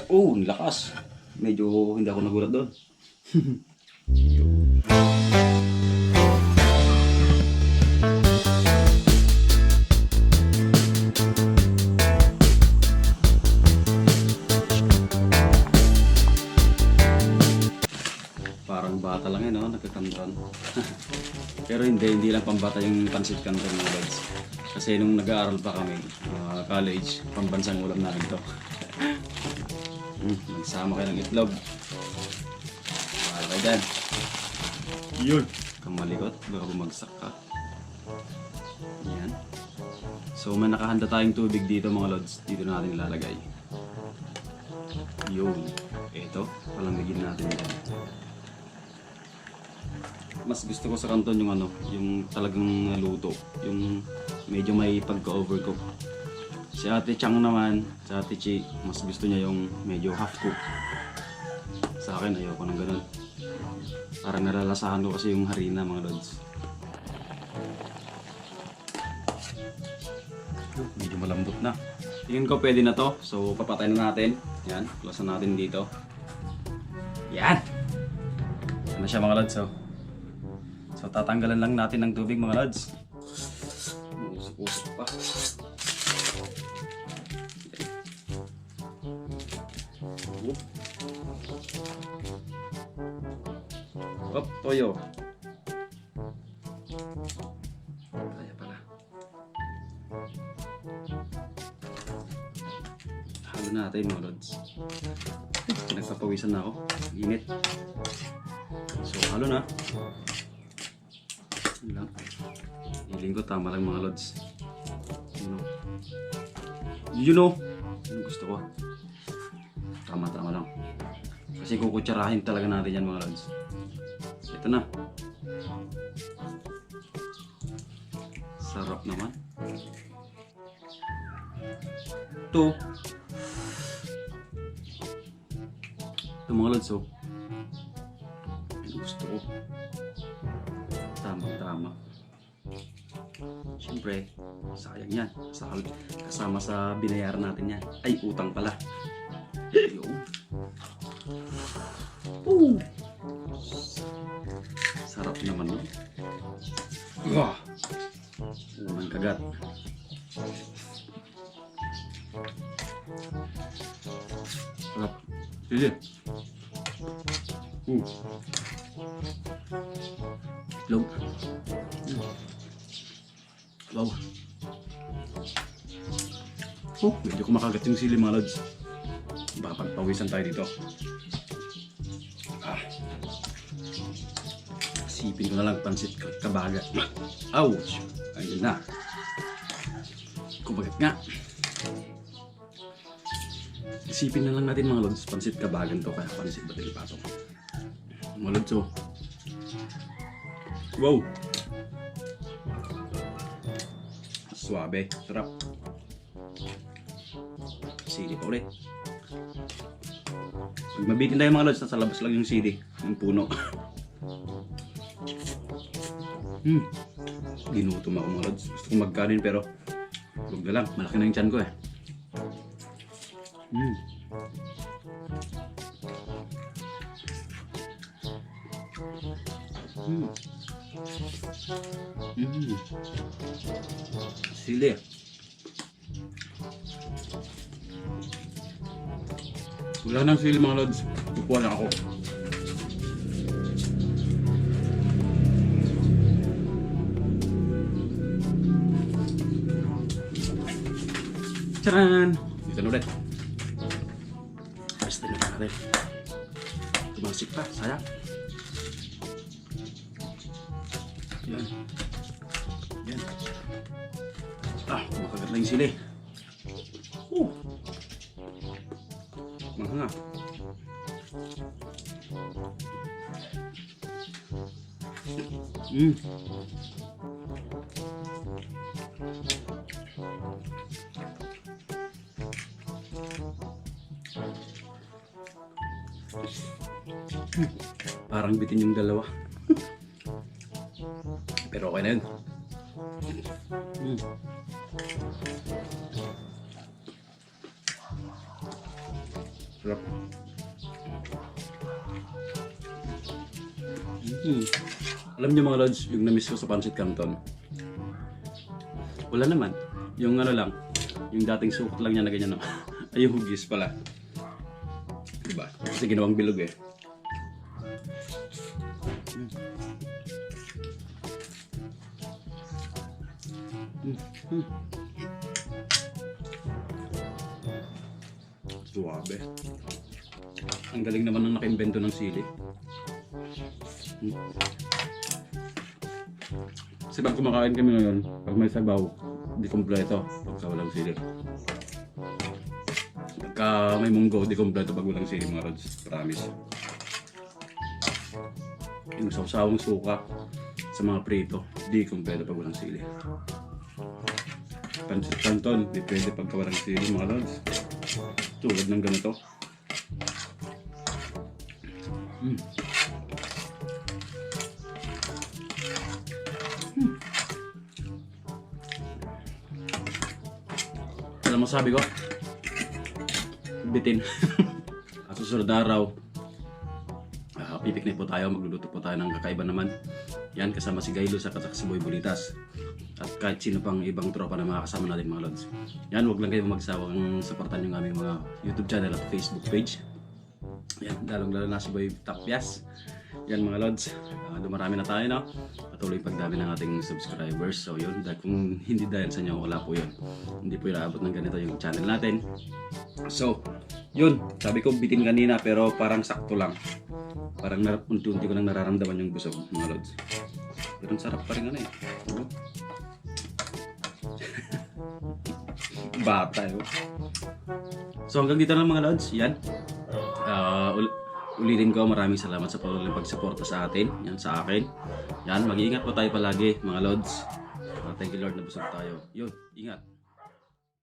Oh, nilakas. Medyo hindi ako nagulat doon. Parang bata lang yun, no? Nagkakanton. Pero hindi lang pambata yung pansit canton mga lods. Kasi nung nag-aaral pa kami, college, pambansang ulam namin to. Nagsama kayo ng itlog. Mahal kayo dyan. Yun. Kamalikot, baka bumagsak ka. Yan. So may nakahanda tayong tubig dito mga lods. Dito natin ilalagay. Yun. Ito, palamigin natin yan. Mas gusto ko sa kanton yung yung talagang naluto, yung medyo may pagka-overcook. Si Ate Chang naman, si Ate Chi, mas gusto niya yung medyo half cook. Sa akin ayoko ng ganun. Parang nalalasahan ko kasi yung harina mga lods. Medyo malambot na. Tingin ko pwede na to, so papatayin na natin. Yan, close na natin dito. Yan! Yan na siya mga lods. So tatanggalan lang natin ng tubig mga lods. Usok-usok pa. Hop, toyo. Kaya pala. Halo natin mga lods. Nagpapawisan na ako. Init. So halo na. Lang. Hiling ko tama lang mga lods. You know. Ano gusto ko? Tama lang. Kasi kukutsarahin talaga natin yan mga lods. Ito na. Sarap naman. Ito mga lods, oh. Ano gusto ko? Tama. Siyempre, sayang yan. Kasama sa binayaran natin yan. Ay, utang pala. Sarap naman, no? Unang kagat. Sarap. Sige. Itlog. Wow. Medyo kumakagat yung sili mga lods. Baka pagpawisan tayo dito. Sipin ko na lang pansit kabaga. Ouch! Ayun na. Kumagat nga. Isipin na lang natin mga lods, pansit kabagan to kaya pansit batil patong. Mga lods, oh. Wow! Suabe, sarap. Sili pa ulit. Pag mabitin tayo mga lods, nasa labas lang yung sili, yung puno. Ginutom ako mga lods. Gusto kong magkanin pero huwag na lang, malaki na yung tiyan ko eh. Sili. Wala nang sili mga lods. Kukuha na ako. Tcharan! Dito na ulit. Pwede na natin. Tumasik pa. Sayang. Yan. Makagat na yung sili. Mahanga. Parang bitin yung dalawa. Pero okay na yun. Sarap. Alam niyo mga lods, yung na-miss ko sa Pancit Canton. Wala naman. Yung ano lang, yung dating sukot lang niya na ganyan. No? Ay, yung hugis pala. Diba? Kasi ginawang bilog eh. Suwabe. Ang galing naman ng naka-invento ng sili. Kasi pag kumakain kami ngayon, pag may sabaw, di kompleto pagka walang sili. Pagka may munggo, di kompleto pag walang sili mga rods. Promise. Yung sawsawang suka sa mga prito, di kompleto pag walang sili. Pancit Canton, di pwede pagka walang sili mga rods. Tulad ng ganito. Alam mo sabi ko? Bitin. At susunod na araw, pipiknik po tayo, magluluto po tayo ng kakaiba naman. Yan, kasama si Gaylo sa si Boy Bolitas. At kahit sino pang ibang tropa na makakasama natin mga lods. Yan, huwag lang kayo magsawang supportan yung aming mga YouTube channel at Facebook page. Yan, lalong-lalo na si Boy Tapyas. Yan mga lods, dumarami na tayo no? Patuloy pagdami ng ating subscribers. So yun, kung hindi dahil sa inyo, wala po yun. Hindi po inaabot ng ganito yung channel natin. So, yun, sabi ko bitin kanina pero parang sakto lang. Parang unti-unti ko nang nararamdaman yung busog mga lods. Pero ang sarap pa rin ano eh. Bata yun. So hanggang dito lang mga lods, yan. Ulitin ko, maraming salamat sa patuloy pagsuporta sa atin, yan sa akin. Yan, mag-iingat po tayo palagi mga lods. Thank you Lord na busog tayo. Yun, ingat.